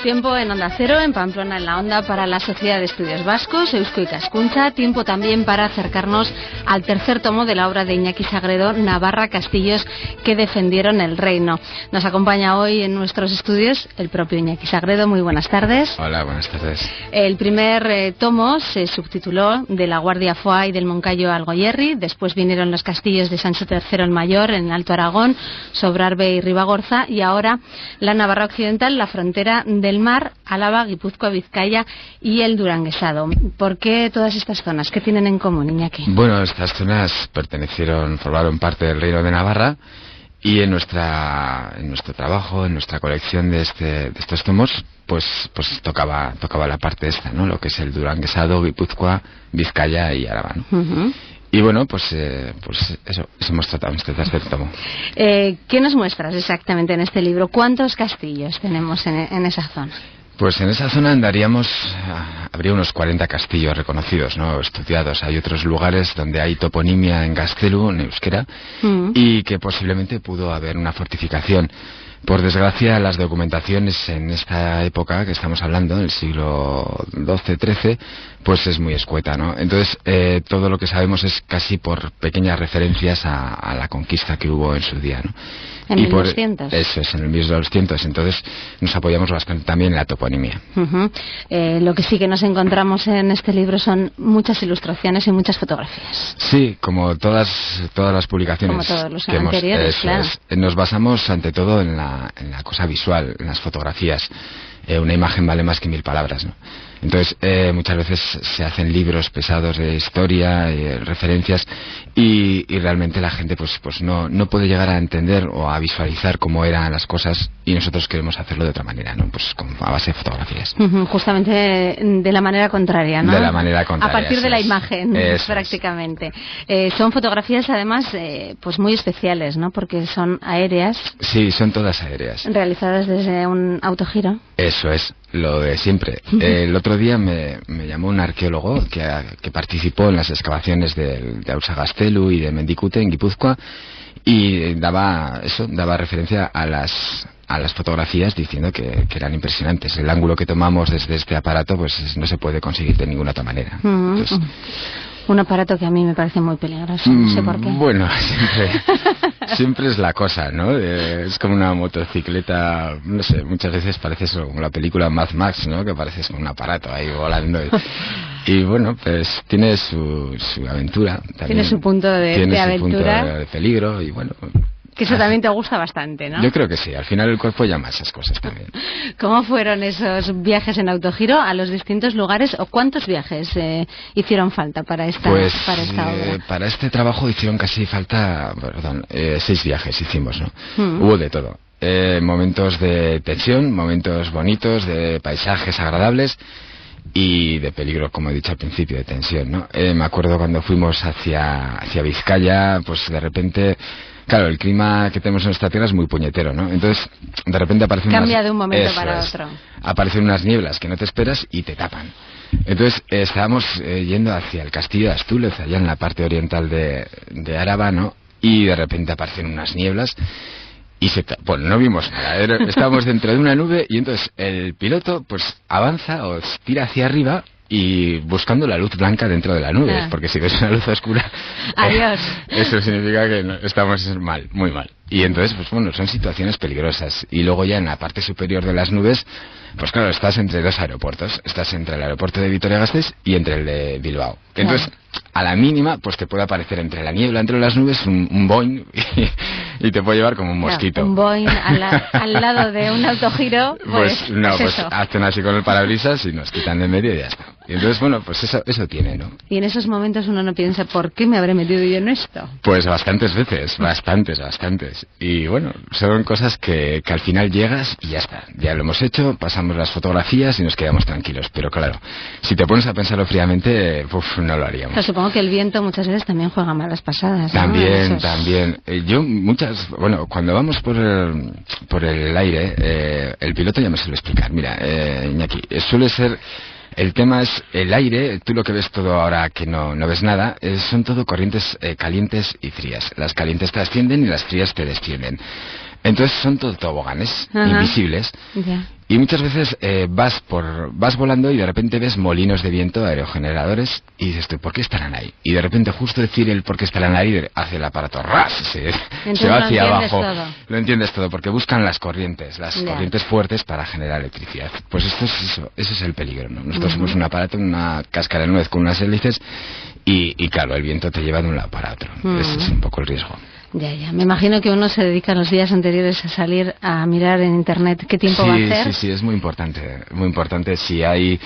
Tiempo en Onda Cero, en Pamplona, en la Onda, para la Sociedad de Estudios Vascos, Eusko Ikaskuntza. Tiempo también para acercarnos al tercer tomo de la obra de Iñaki Sagredo, Navarra, Castillos que defendieron el reino. Nos acompaña hoy en nuestros estudios el propio Iñaki Sagredo. Muy buenas tardes. Hola, buenas tardes. El primer tomo se subtituló De la Guardia Foix y del Moncayo al Goierri. Después vinieron los castillos de Sancho III el Mayor en Alto Aragón, Sobrarbe y Ribagorza, y ahora la Navarra Occidental, la frontera del mar, Álava, Guipúzcoa, Vizcaya y el Duranguesado. ¿Por qué todas estas zonas? ¿Qué tienen en común, Iñaki? Bueno, estas zonas formaron parte del Reino de Navarra, y en nuestro trabajo, en nuestra colección de estos tomos, pues tocaba la parte esta, ¿no? Lo que es el Duranguesado, Guipúzcoa, Vizcaya y Álava, ¿no? Y bueno, pues eso hemos tratado en este tercer tomo. ¿Qué nos muestras exactamente en este libro? ¿Cuántos castillos tenemos en esa zona? Pues en esa zona habría unos 40 castillos reconocidos, ¿no? Estudiados. Hay otros lugares donde hay toponimia en gaztelu, en euskera, y que posiblemente pudo haber una fortificación. Por desgracia, las documentaciones en esta época que estamos hablando, del siglo XII-XIII, pues es muy escueta, ¿no? Entonces, todo lo que sabemos es casi por pequeñas referencias a la conquista que hubo en su día, ¿no? ¿En 1200? Eso es, en el 1200. Entonces, nos apoyamos bastante también en la toponimia. Lo que sí que nos encontramos en este libro son muchas ilustraciones y muchas fotografías. Sí, como todas las publicaciones. Como todos los anteriores, claro. Nos basamos ante todo en la cosa visual, en las fotografías. Una imagen vale más que 1000 palabras, ¿no? Entonces, muchas veces se hacen libros pesados de historia, referencias, y realmente la gente pues no puede llegar a entender o a visualizar cómo eran las cosas, y nosotros queremos hacerlo de otra manera, ¿no? Pues a base de fotografías. Justamente de la manera contraria, ¿no? De la manera contraria. A partir de la imagen, prácticamente. Son fotografías, además, pues muy especiales, ¿no? Porque son aéreas. Sí, son todas aéreas. Realizadas desde un autogiro. Eso es, lo de siempre. El otro día me llamó un arqueólogo que participó en las excavaciones de Ausagaztelu y de Mendikute en Guipúzcoa, y daba referencia a las fotografías, diciendo que eran impresionantes. El ángulo que tomamos desde este aparato pues no se puede conseguir de ninguna otra manera. Entonces, un aparato que a mí me parece muy peligroso, no sé por qué. Bueno, siempre es la cosa, ¿no? Es como una motocicleta, no sé, muchas veces pareces como la película Mad Max, ¿no? Que pareces con un aparato ahí volando. Y bueno, pues tiene su aventura también. Tiene su punto de aventura. Punto de peligro, y bueno. Que eso también te gusta bastante, ¿no? Yo creo que sí, al final el cuerpo llama a esas cosas también. ¿Cómo fueron esos viajes en autogiro a los distintos lugares, o cuántos viajes hicieron falta para esta obra? Para este trabajo hicieron casi falta, 6 viajes hicimos, ¿no? Hubo de todo. Momentos de tensión, momentos bonitos, de paisajes agradables, y de peligro, como he dicho al principio, de tensión, ¿no? Me acuerdo cuando fuimos hacia Vizcaya, pues de repente... Claro, el clima que tenemos en nuestra tierra es muy puñetero, ¿no? Entonces, de repente cambia de un momento para otro. Aparecen unas nieblas que no te esperas y te tapan. Entonces, estábamos yendo hacia el castillo de Astúlez, allá en la parte oriental de Áraba, ¿no? Y de repente aparecen unas nieblas y no vimos nada. Estábamos dentro de una nube, y entonces el piloto pues avanza o tira hacia arriba, y buscando la luz blanca dentro de la nube, porque si ves una luz oscura, adiós. Eso significa que estamos mal, muy mal. Y entonces, pues bueno, son situaciones peligrosas. Y luego ya en la parte superior de las nubes, pues claro, estás entre 2 aeropuertos. Estás entre el aeropuerto de Vitoria-Gasteiz y entre el de Bilbao. Entonces, a la mínima, pues te puede aparecer entre la niebla, entre las nubes, un Boeing, y te puede llevar como un mosquito. Un Boeing al lado de un autogiro, pues hacen así con el parabrisas y nos quitan de medio y ya está. Y entonces, bueno, pues eso tiene, ¿no? Y en esos momentos uno no piensa, ¿por qué me habré metido yo en esto? Pues bastantes veces, bastantes. Y bueno, son cosas que al final llegas y ya está. Ya lo hemos hecho, pasamos las fotografías y nos quedamos tranquilos. Pero claro, si te pones a pensarlo fríamente, no lo haríamos. Pero supongo que el viento muchas veces también juega malas pasadas, ¿no? También. Cuando vamos por el aire, el piloto ya me suele explicar. Mira, Iñaki, suele ser... El tema es el aire, tú lo que ves todo ahora que no ves nada, son todo corrientes calientes y frías. Las calientes te ascienden y las frías te descienden. Entonces son todo toboganes invisibles. Y muchas veces vas volando y de repente ves molinos de viento, aerogeneradores, y dices tú, ¿por qué estarán ahí? Y de repente justo decir el por qué estarán ahí hace el aparato ras, se va hacia abajo. Lo entiendes todo, porque buscan las corrientes fuertes para generar electricidad. Pues esto es eso, ese es el peligro, ¿no? Nosotros somos un aparato, una cáscara de nuez con unas hélices, y claro, el viento te lleva de un lado para otro. Ese es un poco el riesgo. Ya. Me imagino que uno se dedica los días anteriores a salir a mirar en internet qué tiempo va a hacer. Sí, es muy importante. Muy importante. Si hay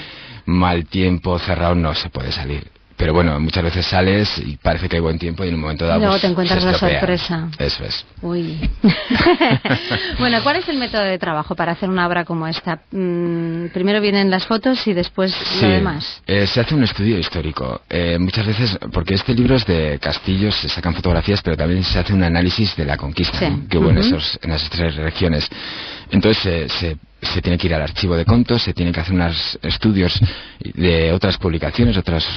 mal tiempo, cerrado, no se puede salir. Pero bueno, muchas veces sales y parece que hay buen tiempo y en un momento dado luego te encuentras la sorpresa. Eso es. Uy. Bueno, ¿cuál es el método de trabajo para hacer una obra como esta? Primero vienen las fotos y después lo demás. Se hace un estudio histórico. Muchas veces, porque este libro es de castillos, se sacan fotografías, pero también se hace un análisis de la conquista, ¿no?, que hubo en esas 3 regiones. Entonces se tiene que ir al archivo de contos, se tiene que hacer unos estudios de otras publicaciones, otras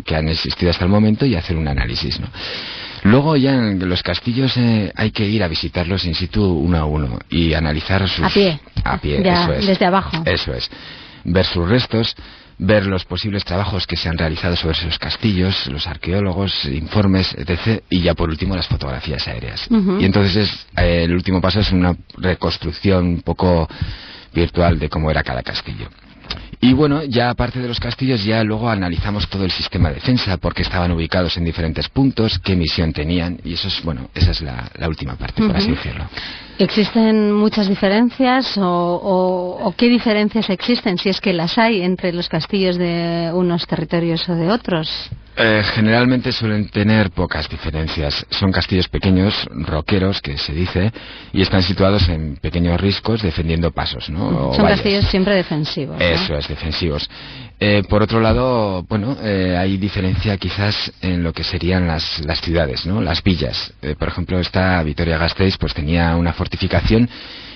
que han existido hasta el momento, y hacer un análisis, ¿no? Luego ya en los castillos hay que ir a visitarlos in situ uno a uno y analizar sus... A pie, ya, eso es. Desde abajo. Eso es. Ver sus restos, ver los posibles trabajos que se han realizado sobre esos castillos, los arqueólogos, informes, etc. Y ya por último las fotografías aéreas. Y entonces el último paso es una reconstrucción un poco virtual de cómo era cada castillo. Y bueno, ya aparte de los castillos, ya luego analizamos todo el sistema de defensa, porque estaban ubicados en diferentes puntos, qué misión tenían, y eso es, bueno, esa es la última parte, por así decirlo. ¿Existen muchas diferencias o qué diferencias existen, si es que las hay, entre los castillos de unos territorios o de otros? Generalmente suelen tener pocas diferencias. Son castillos pequeños, roqueros, que se dice, y están situados en pequeños riscos, defendiendo pasos, ¿no? Son castillos siempre defensivos, ¿no? Eso es, defensivos. Por otro lado, bueno, hay diferencia quizás en lo que serían las ciudades, ¿no? Las villas. Por ejemplo, esta Vitoria-Gasteiz pues tenía una fortificación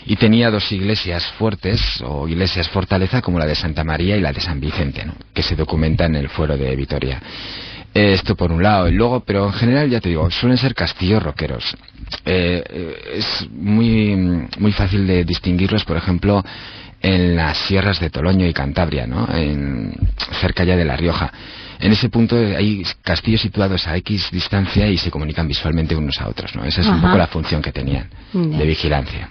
y tenía 2 iglesias fuertes o iglesias fortaleza, como la de Santa María y la de San Vicente, ¿no?, que se documenta en el fuero de Vitoria. Esto por un lado, y luego, pero en general, ya te digo, suelen ser castillos roqueros. Es muy fácil de distinguirlos, por ejemplo, en las sierras de Toloño y Cantabria, ¿no?, cerca ya de La Rioja. En ese punto hay castillos situados a X distancia y se comunican visualmente unos a otros, ¿no? Esa es un poco la función que tenían de vigilancia.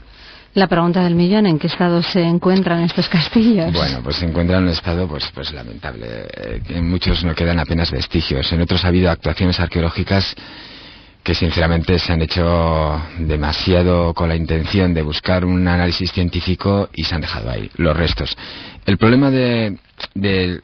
La pregunta del millón, ¿en qué estado se encuentran estos castillos? Bueno, pues se encuentran en un estado pues lamentable. En muchos no quedan apenas vestigios. En otros ha habido actuaciones arqueológicas que sinceramente se han hecho demasiado con la intención de buscar un análisis científico y se han dejado ahí los restos. El problema de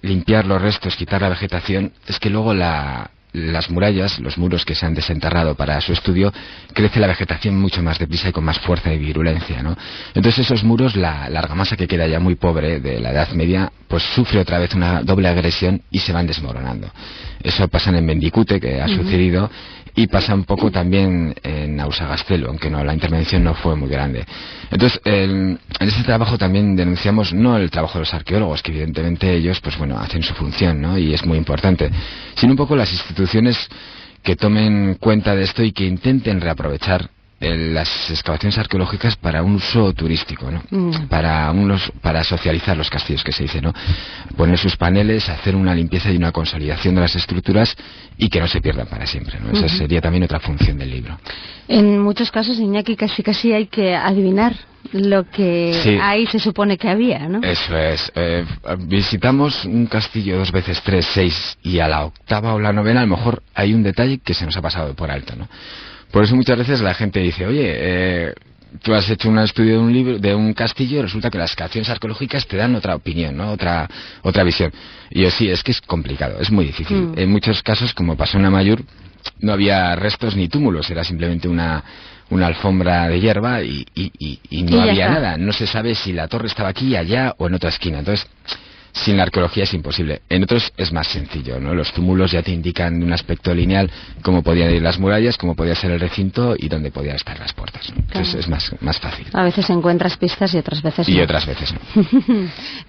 limpiar los restos, quitar la vegetación, es que luego las murallas, los muros que se han desenterrado para su estudio, crece la vegetación mucho más deprisa y con más fuerza y virulencia, ¿no? Entonces esos muros, la argamasa que queda ya muy pobre de la Edad Media, pues sufre otra vez una doble agresión y se van desmoronando. Eso pasa en Mendicute, que ha sucedido, y pasa un poco también en Ausagastelo, aunque no, la intervención no fue muy grande. Entonces, en este trabajo también denunciamos no el trabajo de los arqueólogos, que evidentemente ellos, pues bueno, hacen su función, ¿no?, y es muy importante, sino un poco las instituciones que tomen cuenta de esto y que intenten reaprovechar las excavaciones arqueológicas para un uso turístico, ¿no? Para socializar los castillos, que se dice, ¿no? Poner sus paneles, hacer una limpieza y una consolidación de las estructuras y que no se pierdan para siempre, ¿no? Esa sería también otra función del libro. En muchos casos, Iñaki, casi hay que adivinar lo que ahí se supone que había, ¿no? Eso es. Visitamos un castillo 2 veces 3, 6, y a la 8ª o la 9ª a lo mejor hay un detalle que se nos ha pasado por alto, ¿no? Por eso muchas veces la gente dice, oye, tú has hecho un estudio de un castillo y resulta que las excavaciones arqueológicas te dan otra opinión, ¿no?, otra visión. Y yo sí, es que es complicado, es muy difícil. En muchos casos, como pasó en Amaiur, no había restos ni túmulos, era simplemente una alfombra de hierba y no había nada. No se sabe si la torre estaba aquí, allá o en otra esquina. Entonces, sin la arqueología es imposible. En otros es más sencillo, ¿no? Los túmulos ya te indican de un aspecto lineal cómo podían ir las murallas, cómo podía ser el recinto y dónde podían estar las puertas, ¿no? Entonces es más fácil. A veces encuentras pistas y otras veces no. Y otras veces no.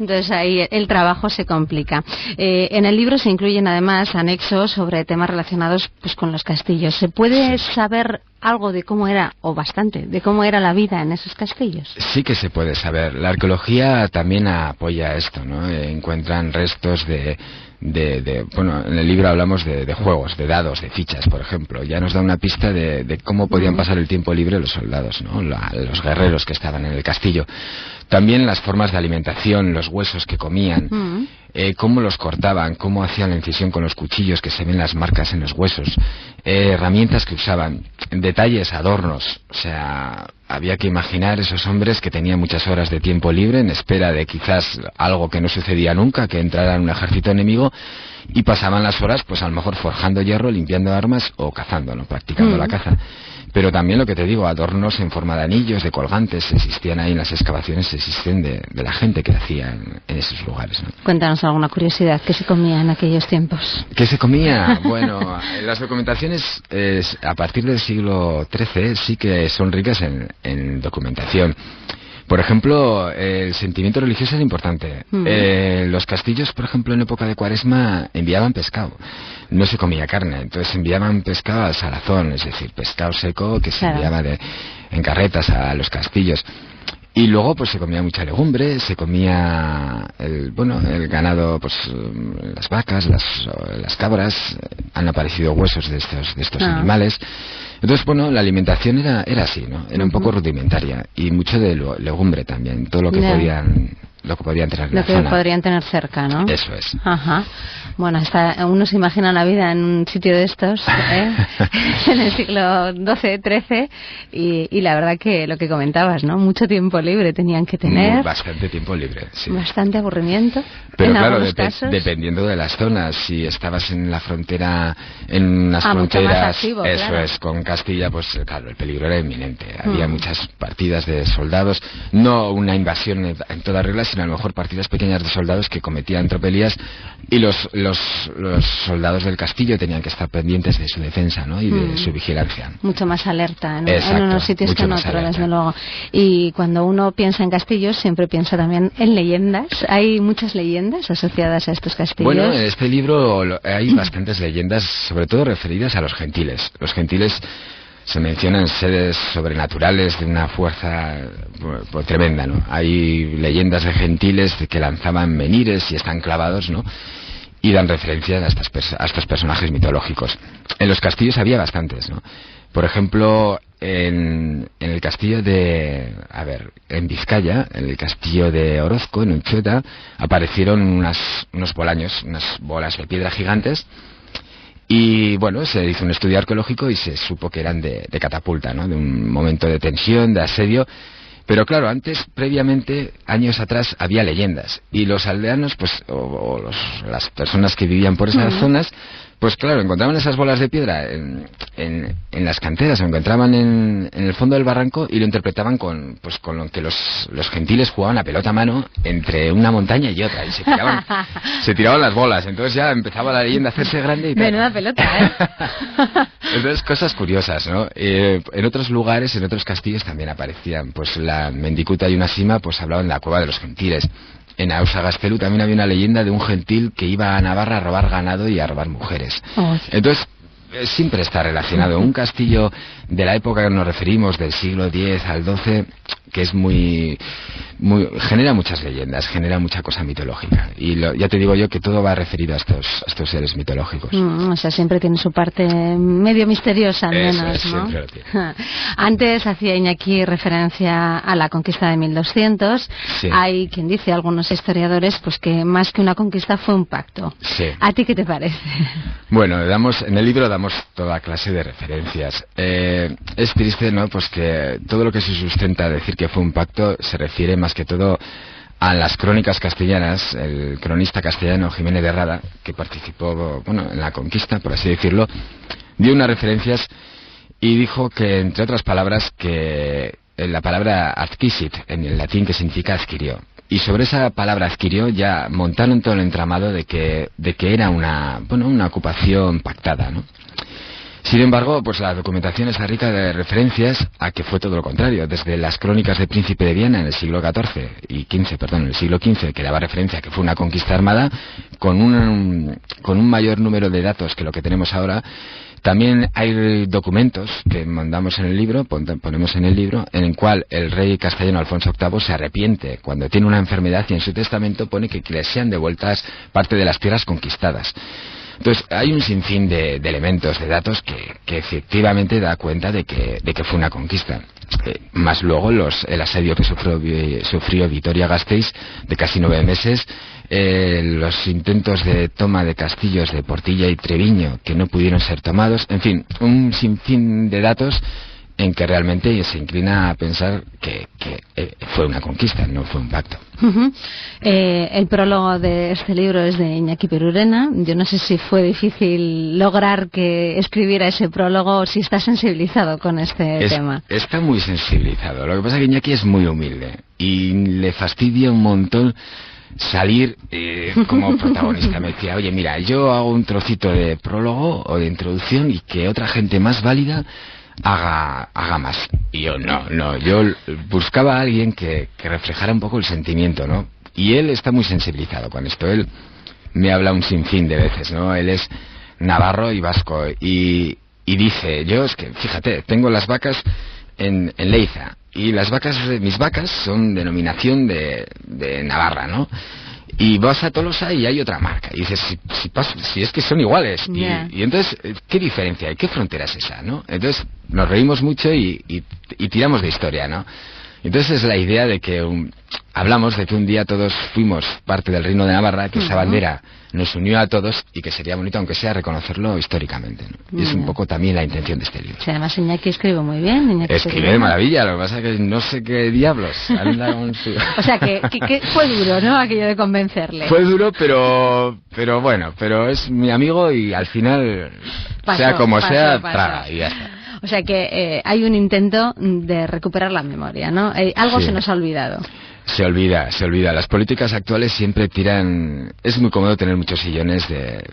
Entonces ahí el trabajo se complica. En el libro se incluyen además anexos sobre temas relacionados pues con los castillos. ¿Se puede saber algo de cómo era, o bastante, de cómo era la vida en esos castillos? Sí que se puede saber. La arqueología también apoya esto, ¿no? Encuentran restos bueno, en el libro hablamos de juegos, de dados, de fichas, por ejemplo. Ya nos da una pista de cómo podían pasar el tiempo libre los soldados, ¿no? Los guerreros que estaban en el castillo. También las formas de alimentación, los huesos que comían, cómo los cortaban, cómo hacían la incisión con los cuchillos, que se ven las marcas en los huesos, herramientas que usaban, detalles, adornos. O sea, había que imaginar esos hombres que tenían muchas horas de tiempo libre en espera de quizás algo que no sucedía nunca, que entrara un ejército enemigo, y pasaban las horas pues a lo mejor forjando hierro, limpiando armas o cazando, ¿no? Practicando la caza. Pero también lo que te digo, adornos en forma de anillos, de colgantes, existían ahí en las excavaciones, existen de la gente que hacía en esos lugares, ¿no? Cuéntanos alguna curiosidad, ¿qué se comía en aquellos tiempos? ¿Qué se comía? Bueno, las documentaciones a partir del siglo XIII sí que son ricas en documentación. Por ejemplo, el sentimiento religioso es importante. Los castillos, por ejemplo, en época de Cuaresma enviaban pescado. No se comía carne, entonces enviaban pescado al salazón, es decir, pescado seco que se enviaba en carretas a los castillos. Y luego pues se comía mucha legumbre, se comía el ganado, pues las vacas, las cabras, han aparecido huesos de estos animales. Entonces, bueno, la alimentación era así, ¿no? Era un poco rudimentaria y mucho de legumbre también, todo lo que podían tener en la zona. Lo que podrían tener cerca, ¿no? Eso es. Ajá. Bueno, uno se imagina la vida en un sitio de estos, en el siglo XII, XIII, y la verdad que lo que comentabas, ¿no? Mucho tiempo libre tenían que tener. Bastante tiempo libre, sí. Bastante aburrimiento. Pero claro, dependiendo de las zonas, si estabas en la frontera, en unas fronteras, activo, eso claro. Es, con Castilla, pues claro, el peligro era inminente. Había muchas partidas de soldados, no una invasión en toda regla, sino a lo mejor partidas pequeñas de soldados que cometían tropelías, y los soldados del castillo tenían que estar pendientes de su defensa, ¿no? Y de su vigilancia. Mucho más alerta en unos sitios que en otros, desde luego. Y cuando uno piensa en castillos, siempre piensa también en leyendas. Hay muchas leyendas asociadas a estos castillos. Bueno, en este libro hay bastantes leyendas, sobre todo referidas a los gentiles. Los gentiles se mencionan seres sobrenaturales de una fuerza tremenda, ¿no? Hay leyendas de gentiles que lanzaban menires y están clavados, ¿no? Y dan referencia a estos personajes mitológicos. En los castillos había bastantes, ¿no? Por ejemplo, en el castillo en Vizcaya, en el castillo de Orozco, en Unchueta, aparecieron unos bolaños, unas bolas de piedra gigantes. Y bueno, se hizo un estudio arqueológico y se supo que eran de catapulta, ¿no? De un momento de tensión, de asedio. Pero claro, previamente, años atrás, había leyendas. Y los aldeanos, pues, las personas que vivían por esas zonas, pues claro, encontraban esas bolas de piedra en las canteras, se encontraban en el fondo del barranco y lo interpretaban con lo que los gentiles jugaban a pelota a mano entre una montaña y otra, y se tiraban las bolas. Entonces ya empezaba la leyenda a hacerse grande y tal. Menuda pelota, ¿eh? Entonces, cosas curiosas, ¿no? En otros lugares, en otros castillos también aparecían, pues la Mendicuta y una sima, pues hablaban de la cueva de los gentiles. En Ausagastelu también había una leyenda de un gentil que iba a Navarra a robar ganado y a robar mujeres. Entonces, siempre está relacionado. Un castillo de la época que nos referimos, del siglo X al XII, que es genera muchas leyendas, genera mucha cosa mitológica. Y ya te digo yo que todo va referido a estos seres mitológicos. O sea, siempre tiene su parte medio misteriosa, al menos, eso es, ¿no? Siempre lo tiene. Antes hacía Iñaki referencia a la conquista de 1200. Sí. Hay quien dice, algunos historiadores, pues que más que una conquista fue un pacto. Sí. ¿A ti qué te parece? Bueno, en el libro damos toda clase de referencias. Es triste, ¿no? Pues que todo lo que se sustenta a decir que fue un pacto se refiere más que todo a las crónicas castellanas. El cronista castellano Jiménez de Rada, que participó, en la conquista, por así decirlo, dio unas referencias y dijo que, entre otras palabras, que la palabra adquisit, en el latín, que significa adquirió. Y sobre esa palabra adquirió ya montaron todo el entramado de que era una ocupación pactada, ¿no? Sin embargo, pues la documentación está rica de referencias a que fue todo lo contrario. Desde las crónicas del Príncipe de Viena en el siglo XIV y XV, en el siglo XV, que daba referencia a que fue una conquista armada, con un mayor número de datos que lo que tenemos ahora, También hay documentos que mandamos en el libro, ponemos en el libro, en el cual el rey castellano Alfonso VIII se arrepiente cuando tiene una enfermedad y en su testamento pone que le sean devueltas parte de las tierras conquistadas. Entonces, hay un sinfín de elementos, de datos que efectivamente da cuenta de que fue una conquista. Más luego el asedio que sufrió Vitoria-Gasteiz de casi 9 meses, los intentos de toma de castillos de Portilla y Treviño que no pudieron ser tomados, en fin, un sinfín de datos en que realmente se inclina a pensar que fue una conquista, no fue un pacto. El prólogo de este libro es de Iñaki Perurena. Yo no sé si fue difícil lograr que escribiera ese prólogo o si está sensibilizado con este tema. Está muy sensibilizado. Lo que pasa es que Iñaki es muy humilde y le fastidia un montón salir como protagonista. Me decía, oye, mira, yo hago un trocito de prólogo o de introducción y que otra gente más válida haga más. Y yo yo buscaba a alguien que reflejara un poco el sentimiento, ¿no? Y él está muy sensibilizado con esto. Él me habla un sinfín de veces, ¿no? Él es navarro y vasco y dice, yo es que, fíjate, tengo las vacas en Leiza y mis vacas son denominación de Navarra, ¿no? Y vas a Tolosa y hay otra marca. Y dices, si es que son iguales. Yeah. Y entonces, ¿qué diferencia hay? ¿Qué frontera es esa, no? Entonces, nos reímos mucho y tiramos de historia, ¿no? Entonces es la idea de que hablamos de que un día todos fuimos parte del Reino de Navarra, que esa bandera nos unió a todos y que sería bonito, aunque sea, reconocerlo históricamente, ¿no? Y es un poco también la intención de este libro. Sí, además Iñaki escribe muy bien. Escribe de maravilla, lo que pasa es que no sé qué diablos. O sea, que fue duro, ¿no? Aquello de convencerle. Fue duro, pero bueno, pero es mi amigo y al final, sea como sea, traga y ya está. O sea que hay un intento de recuperar la memoria, ¿no? Algo se nos ha olvidado. Se olvida. Las políticas actuales siempre tiran... Es muy cómodo tener muchos sillones,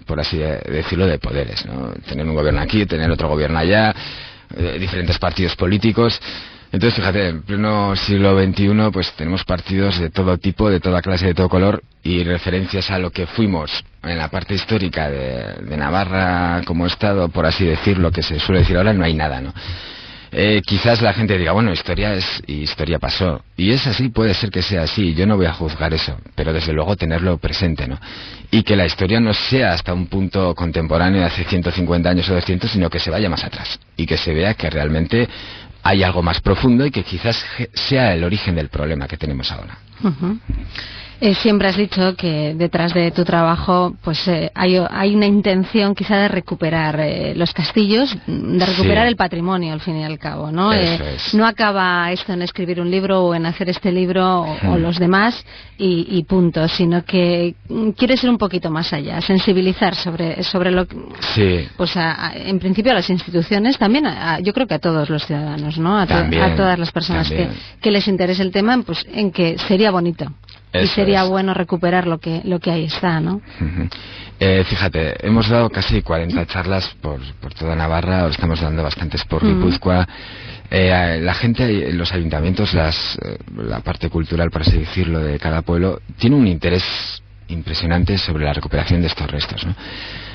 por así decirlo, de poderes, ¿no? Tener un gobierno aquí, tener otro gobierno allá, diferentes partidos políticos. Entonces, fíjate, en pleno siglo XXI, pues tenemos partidos de todo tipo, de toda clase, de todo color, y referencias a lo que fuimos en la parte histórica de Navarra como Estado, por así decirlo, que se suele decir ahora, no hay nada, ¿no? Quizás la gente diga, bueno, historia pasó, y es así, puede ser que sea así, yo no voy a juzgar eso, pero desde luego tenerlo presente, ¿no? Y que la historia no sea hasta un punto contemporáneo de hace 150 años o 200, sino que se vaya más atrás, y que se vea que realmente hay algo más profundo y que quizás sea el origen del problema que tenemos ahora. Siempre has dicho que detrás de tu trabajo pues hay una intención quizá de recuperar los castillos, de recuperar el patrimonio al fin y al cabo, ¿no? No acaba esto en escribir un libro o en hacer este libro o los demás y punto, sino que quiere ser un poquito más allá, sensibilizar sobre lo que pues en principio a las instituciones, también yo creo que a todos los ciudadanos, ¿no? A todas las personas que les interese el tema, pues en que sería bonito. Y sería bueno recuperar lo que ahí está, ¿no? Fíjate, hemos dado casi 40 charlas por toda Navarra, estamos dando bastantes por Guipúzcoa. La gente, los ayuntamientos, la parte cultural, por así decirlo, de cada pueblo, tiene un interés impresionante sobre la recuperación de estos restos, ¿no?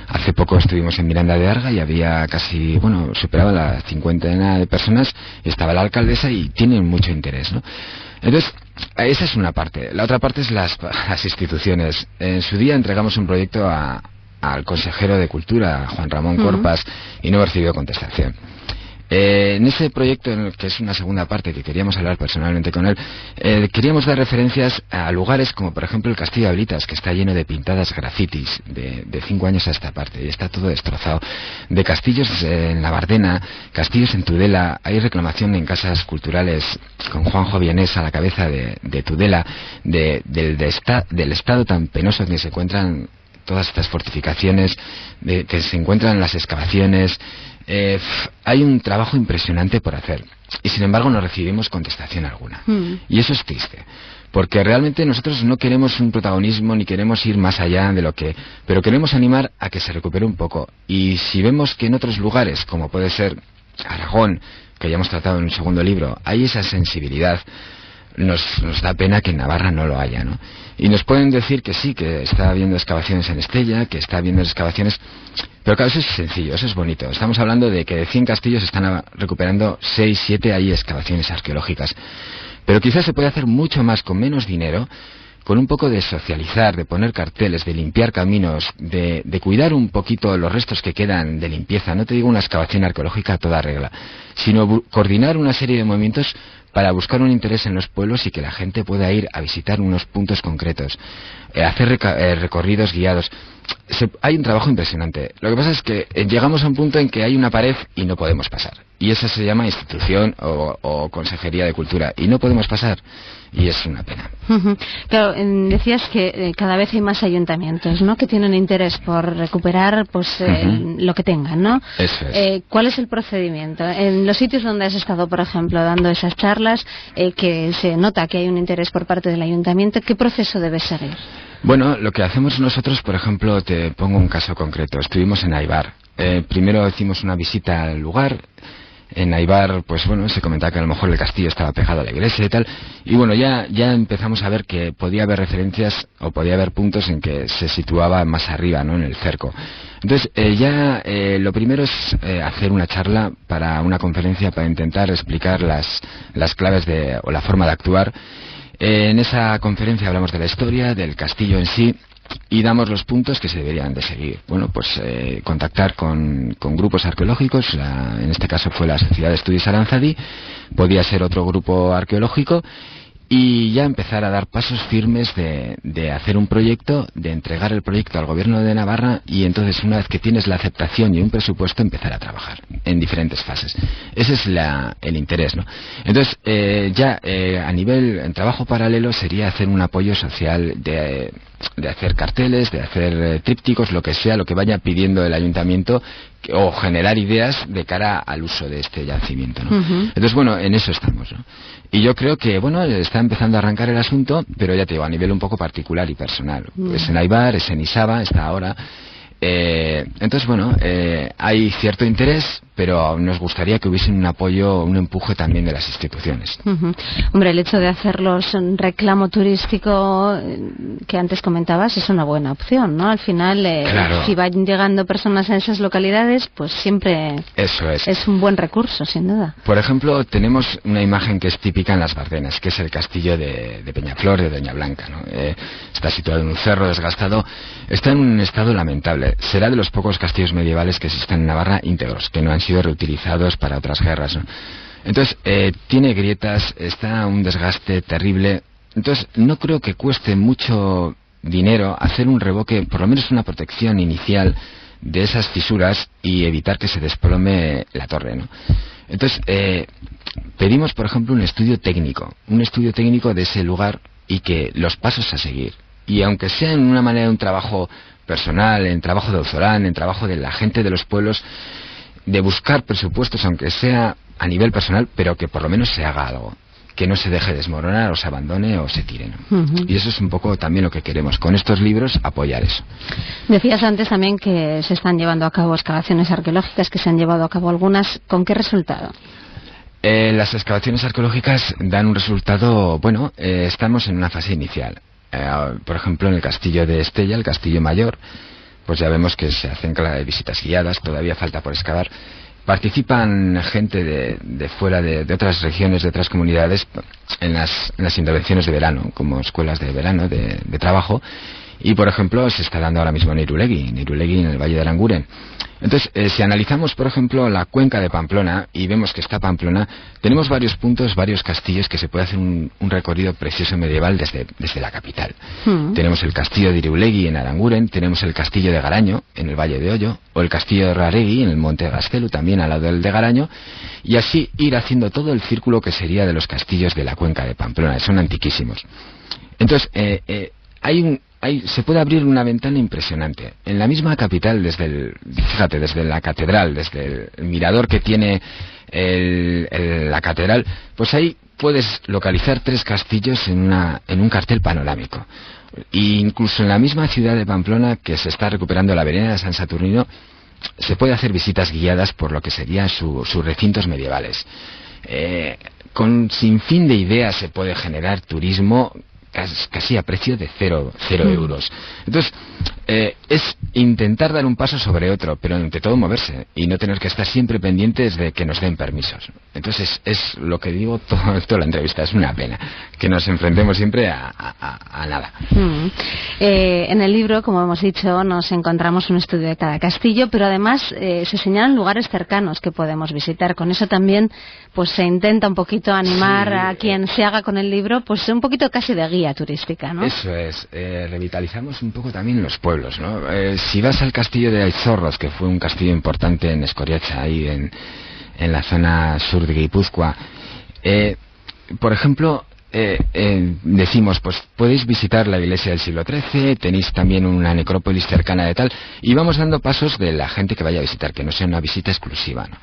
Hace poco estuvimos en Miranda de Arga y había casi, superaba la 50 de personas, estaba la alcaldesa y tienen mucho interés, ¿no? Entonces, esa es una parte. La otra parte es las instituciones. En su día entregamos un proyecto al consejero de Cultura, Juan Ramón Corpas, y no he recibido contestación. En ese proyecto, que es una segunda parte que queríamos hablar personalmente con él, queríamos dar referencias a lugares como por ejemplo el Castillo de Ablitas, que está lleno de pintadas grafitis de 5 años a esta parte, y está todo destrozado, de castillos en la Bardena, castillos en Tudela. Hay reclamación en casas culturales con Juanjo Vienés a la cabeza de Tudela, del estado tan penoso en que se encuentran todas estas fortificaciones, que se encuentran las excavaciones. Hay un trabajo impresionante por hacer y sin embargo no recibimos contestación alguna, y eso es triste, porque realmente nosotros no queremos un protagonismo ni queremos ir más allá de pero queremos animar a que se recupere un poco. Y si vemos que en otros lugares, como puede ser Aragón, que ya hemos tratado en un segundo libro, hay esa sensibilidad, nos da pena que en Navarra no lo haya, ¿no? Y nos pueden decir que sí, que está habiendo excavaciones en Estella, que está habiendo excavaciones, pero claro, eso es sencillo, eso es bonito. Estamos hablando de que de 100 castillos están recuperando 6, 7 hay excavaciones arqueológicas. Pero quizás se puede hacer mucho más con menos dinero, con un poco de socializar, de poner carteles, de limpiar caminos, de cuidar un poquito los restos que quedan de limpieza. No te digo una excavación arqueológica a toda regla, sino coordinar una serie de movimientos para buscar un interés en los pueblos y que la gente pueda ir a visitar unos puntos concretos, hacer recorridos guiados. Hay un trabajo impresionante. Lo que pasa es que llegamos a un punto en que hay una pared y no podemos pasar. Y eso se llama institución o Consejería de Cultura. Y no podemos pasar. Y es una pena. Claro, decías que cada vez hay más ayuntamientos, ¿no?, que tienen interés por recuperar lo que tengan, ¿no? Eso es. ¿Cuál es el procedimiento? En los sitios donde has estado, por ejemplo, dando esas charlas, que se nota que hay un interés por parte del ayuntamiento, ¿qué proceso debe seguir? Bueno, lo que hacemos nosotros, por ejemplo, te pongo un caso concreto. Estuvimos en Aibar. Primero hicimos una visita al lugar. En Aibar, pues bueno, se comentaba que a lo mejor el castillo estaba pegado a la iglesia y tal. Y bueno, ya empezamos a ver que podía haber referencias o podía haber puntos en que se situaba más arriba, ¿no?, en el cerco. Entonces, lo primero es hacer una charla para una conferencia para intentar explicar las claves o la forma de actuar. En esa conferencia hablamos de la historia, del castillo en sí, y damos los puntos que se deberían de seguir. Bueno, pues contactar con grupos arqueológicos, en este caso fue la Sociedad de Estudios Aranzadi, podía ser otro grupo arqueológico, y ya empezar a dar pasos firmes de hacer un proyecto, de entregar el proyecto al Gobierno de Navarra, y entonces una vez que tienes la aceptación y un presupuesto, empezar a trabajar en diferentes fases. Ese es el interés, ¿no? Entonces, a nivel, en trabajo paralelo, sería hacer un apoyo social de hacer carteles, de hacer trípticos, lo que sea, lo que vaya pidiendo el ayuntamiento, o generar ideas de cara al uso de este yacimiento, ¿no? Entonces, bueno, en eso estamos, ¿no? Y yo creo que, bueno, está empezando a arrancar el asunto, pero ya te digo, a nivel un poco particular y personal. Es en Aibar, es en Isaba, está ahora. Entonces, bueno, hay cierto interés, pero nos gustaría que hubiese un apoyo, un empuje también de las instituciones. Hombre, el hecho de hacerlos un reclamo turístico que antes comentabas es una buena opción, ¿no? Al final, claro, si van llegando personas a esas localidades, pues siempre eso es un buen recurso, sin duda. Por ejemplo, tenemos una imagen que es típica en las Bardenas, que es el castillo de Peñaflor, de Doña Blanca, ¿no? Está situado en un cerro desgastado, está en un estado lamentable. Será de los pocos castillos medievales que existen en Navarra íntegros, que no han sido reutilizados para otras guerras, ¿no? Entonces, tiene grietas, está un desgaste terrible. Entonces, no creo que cueste mucho dinero hacer un revoque, por lo menos una protección inicial de esas fisuras y evitar que se desplome la torre, ¿no? Entonces, pedimos, por ejemplo, un estudio técnico de ese lugar y que los pasos a seguir. Y aunque sea en una manera de un trabajo personal, en trabajo de Auzolán, en trabajo de la gente de los pueblos, de buscar presupuestos, aunque sea a nivel personal, pero que por lo menos se haga algo, que no se deje desmoronar o se abandone o se tire, ¿no? Y eso es un poco también lo que queremos con estos libros, apoyar eso. Decías antes también que se están llevando a cabo excavaciones arqueológicas, que se han llevado a cabo algunas. ¿Con qué resultado? Las excavaciones arqueológicas dan un resultado, bueno, estamos en una fase inicial. Por ejemplo, en el castillo de Estella, el castillo mayor, pues ya vemos que se hacen visitas guiadas, todavía falta por excavar. Participan gente de fuera, de otras regiones, de otras comunidades, en las intervenciones de verano, como escuelas de verano, de trabajo. Y, por ejemplo, se está dando ahora mismo en Irulegui en el Valle de Aranguren. Entonces, si analizamos, por ejemplo, la cuenca de Pamplona y vemos que está Pamplona, tenemos varios puntos, varios castillos que se puede hacer un recorrido precioso medieval desde la capital. Tenemos el castillo de Irulegui en Aranguren, tenemos el castillo de Garaño en el Valle de Ollo, o el castillo de Raregui en el Monte de Gastelu, también al lado del de Garaño, y así ir haciendo todo el círculo que sería de los castillos de la cuenca de Pamplona, son antiquísimos. Entonces, se puede abrir una ventana impresionante. En la misma capital, desde la catedral, desde el mirador que tiene la catedral, pues ahí puedes localizar 3 castillos en un cartel panorámico. E incluso en la misma ciudad de Pamplona, que se está recuperando la vereda de San Saturnino, se puede hacer visitas guiadas por lo que serían sus recintos medievales. con sinfín de ideas se puede generar turismo casi a precio de cero euros. Entonces, es intentar dar un paso sobre otro, pero ante todo moverse y no tener que estar siempre pendientes de que nos den permisos. Entonces, es lo que digo toda la entrevista, es una pena que nos enfrentemos siempre a nada. En el libro, como hemos dicho, nos encontramos un estudio de cada castillo, pero además se señalan lugares cercanos que podemos visitar. Con eso también pues se intenta un poquito animar a quien se haga con el libro, pues un poquito casi de guía turística, ¿no? Eso es, revitalizamos un poco también los pueblos, ¿no? Si vas al castillo de Aizorros, que fue un castillo importante en Escoriacha, ahí en la zona sur de Guipúzcoa, por ejemplo, decimos, pues podéis visitar la iglesia del siglo XIII, tenéis también una necrópolis cercana de tal, y vamos dando pasos de la gente que vaya a visitar, que no sea una visita exclusiva, ¿no?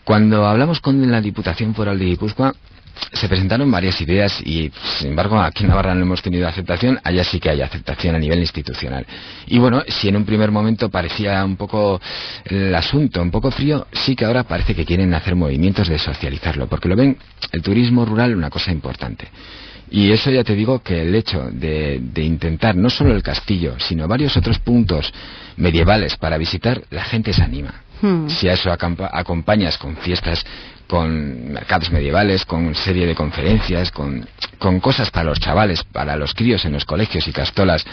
Cuando hablamos con la Diputación Foral de Guipúzcoa, se presentaron varias ideas y, sin embargo, aquí en Navarra no hemos tenido aceptación. Allá sí que hay aceptación a nivel institucional. Y bueno, si en un primer momento parecía un poco el asunto un poco frío, sí que ahora parece que quieren hacer movimientos de socializarlo, porque lo ven el turismo rural una cosa importante. Y eso ya te digo que el hecho de intentar no solo el castillo, sino varios otros puntos medievales para visitar, la gente se anima. Si a eso acompañas con fiestas, con mercados medievales, con serie de conferencias, con cosas para los chavales, para los críos en los colegios y castolas,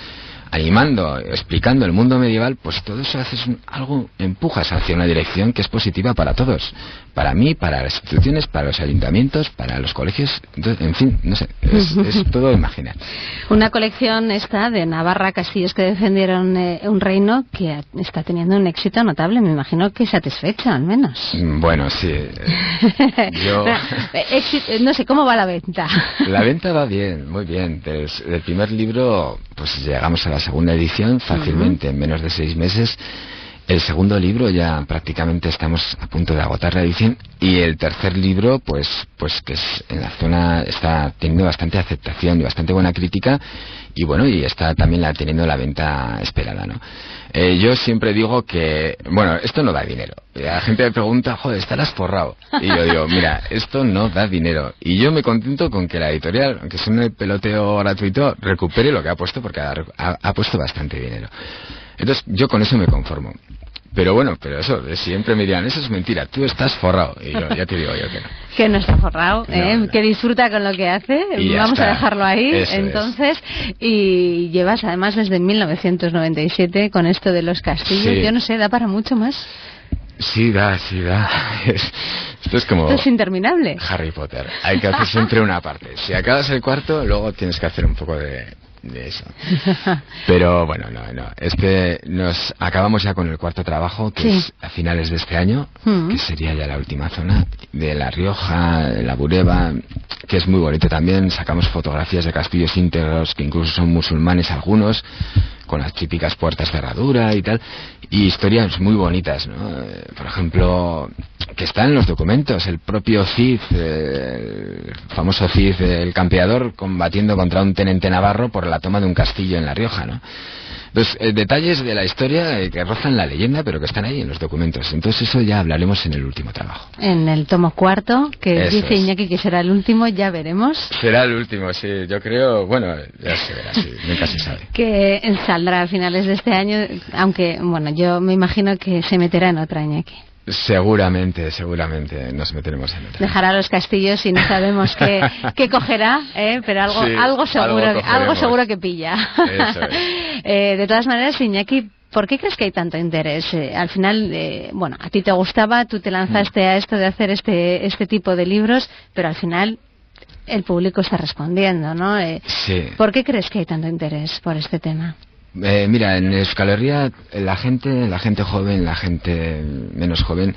animando, explicando el mundo medieval, pues todo eso haces algo, empujas hacia una dirección que es positiva para todos, para mí, para las instituciones, para los ayuntamientos, para los colegios. Entonces, en fin, no sé, es todo imaginar. Una colección esta de Navarra, castillos que defendieron un reino que está teniendo un éxito notable, me imagino que satisfecha al menos. Bueno, sí. Yo... no sé, ¿cómo va la venta? La venta va bien, muy bien. Desde el primer libro, pues llegamos a la segunda edición fácilmente, en menos de 6 meses. El segundo libro ya prácticamente estamos a punto de agotar la edición, y el tercer libro pues que es en la zona, está teniendo bastante aceptación y bastante buena crítica, y bueno, y está también teniendo la venta esperada, ¿no? Yo siempre digo que, bueno, esto no da dinero. La gente me pregunta, joder, estarás forrado. Y yo digo, mira, esto no da dinero. Y yo me contento con que la editorial, aunque sea un peloteo gratuito, recupere lo que ha puesto, porque ha puesto bastante dinero. Entonces, yo con eso me conformo. Pero bueno, pero eso, siempre me dirán, eso es mentira, tú estás forrado. Y yo ya te digo yo que no. Que no está forrado, no. Que disfruta con lo que hace. Vamos a dejarlo ahí, eso entonces. Y llevas además desde 1997 con esto de los castillos. Sí. Yo no sé, ¿da para mucho más? Sí, da. Esto es como... Esto es interminable. Harry Potter. Hay que hacer siempre una parte. Si acabas el cuarto, luego tienes que hacer un poco de eso. Pero bueno, no. Nos acabamos ya con el cuarto trabajo, que es a finales de este año, que sería ya la última zona de La Rioja, La Bureba, que es muy bonito también. Sacamos fotografías de castillos íntegros, que incluso son musulmanes algunos, con las típicas puertas de herradura y tal, y historias muy bonitas, ¿no? Por ejemplo, que están en los documentos, el propio Cid, el famoso Cid, el campeador, combatiendo contra un tenente navarro por la toma de un castillo en La Rioja, ¿no? Entonces, detalles de la historia que rozan la leyenda, pero que están ahí en los documentos. Entonces eso ya hablaremos en el último trabajo. En el tomo cuarto, que eso dice Iñaki que será el último, ya veremos. Será el último, sí. Yo creo, bueno, ya se verá, sí, nunca se sabe. Que saldrá a finales de este año, aunque, bueno, yo me imagino que se meterá en otra, Iñaki. Seguramente nos meteremos en otra. Dejará los castillos y no sabemos qué cogerá, pero algo seguro que pilla. Eso es. De todas maneras, Iñaki, ¿por qué crees que hay tanto interés? Al final, bueno, a ti te gustaba, tú te lanzaste a esto de hacer este tipo de libros, pero al final el público está respondiendo, ¿no? Sí. ¿Por qué crees que hay tanto interés por este tema? Mira, en Euskal Herria la gente joven, la gente menos joven,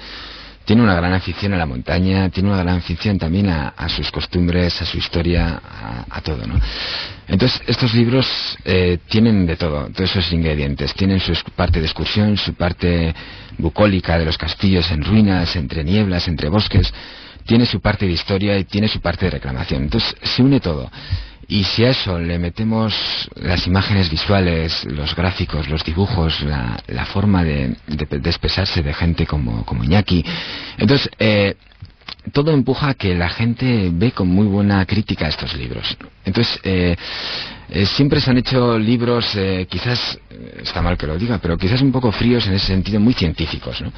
tiene una gran afición a la montaña, tiene una gran afición también a sus costumbres, a su historia, a todo, ¿no? Entonces, estos libros tienen de todo, todos esos ingredientes. Tienen su parte de excursión, su parte bucólica de los castillos en ruinas, entre nieblas, entre bosques. Tiene su parte de historia y tiene su parte de reclamación. Entonces, se une todo. Y si a eso le metemos las imágenes visuales, los gráficos, los dibujos, la forma de expresarse de gente como Iñaki, entonces todo empuja a que la gente ve con muy buena crítica estos libros. Entonces, siempre se han hecho libros, quizás, está mal que lo diga, pero quizás un poco fríos en ese sentido, muy científicos, ¿no?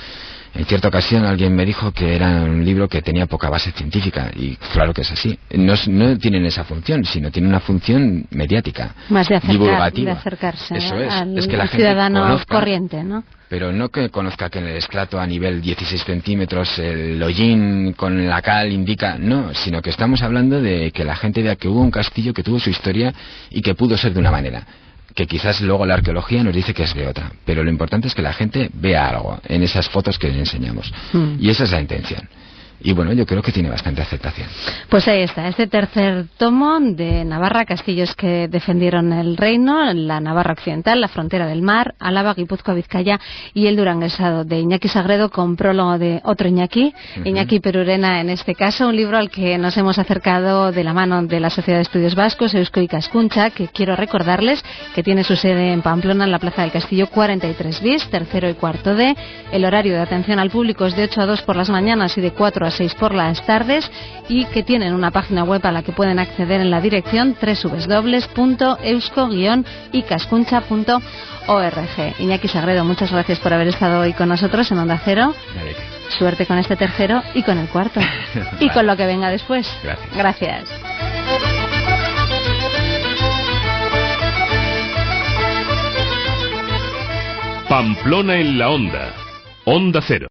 En cierta ocasión alguien me dijo que era un libro que tenía poca base científica, y claro que es así. No tienen esa función, sino tienen una función mediática, más de divulgativa. De acercarse Eso al es que la ciudadano gente conozca, corriente, ¿no? Pero no que conozca que en el estrato a nivel 16 centímetros el hollín con la cal indica, no, sino que estamos hablando de que la gente vea que hubo un castillo que tuvo su historia y que pudo ser de una manera, que quizás luego la arqueología nos dice que es de otra, pero lo importante es que la gente vea algo en esas fotos que le enseñamos, y esa es la intención. Y bueno, yo creo que tiene bastante aceptación. Pues ahí está, este tercer tomo de Navarra, castillos que defendieron el reino, la Navarra occidental, la frontera del mar, Álava, Guipúzcoa, Vizcaya y el duranguesado, de Iñaki Sagredo, con prólogo de otro Iñaki, Iñaki Perurena en este caso, un libro al que nos hemos acercado de la mano de la Sociedad de Estudios Vascos, Eusko Ikaskuntza, que quiero recordarles que tiene su sede en Pamplona, en la Plaza del Castillo 43 bis, tercero y cuarto D. El horario de atención al público es de 8 a 2 por las mañanas y de 4 a 6 por las tardes, y que tienen una página web a la que pueden acceder en la dirección www.eusko-ikaskuntza.org. Iñaki Sagredo, muchas gracias por haber estado hoy con nosotros en Onda Cero. Suerte con este tercero y con el cuarto y con lo que venga después. Gracias. Pamplona en la Onda. Onda Cero.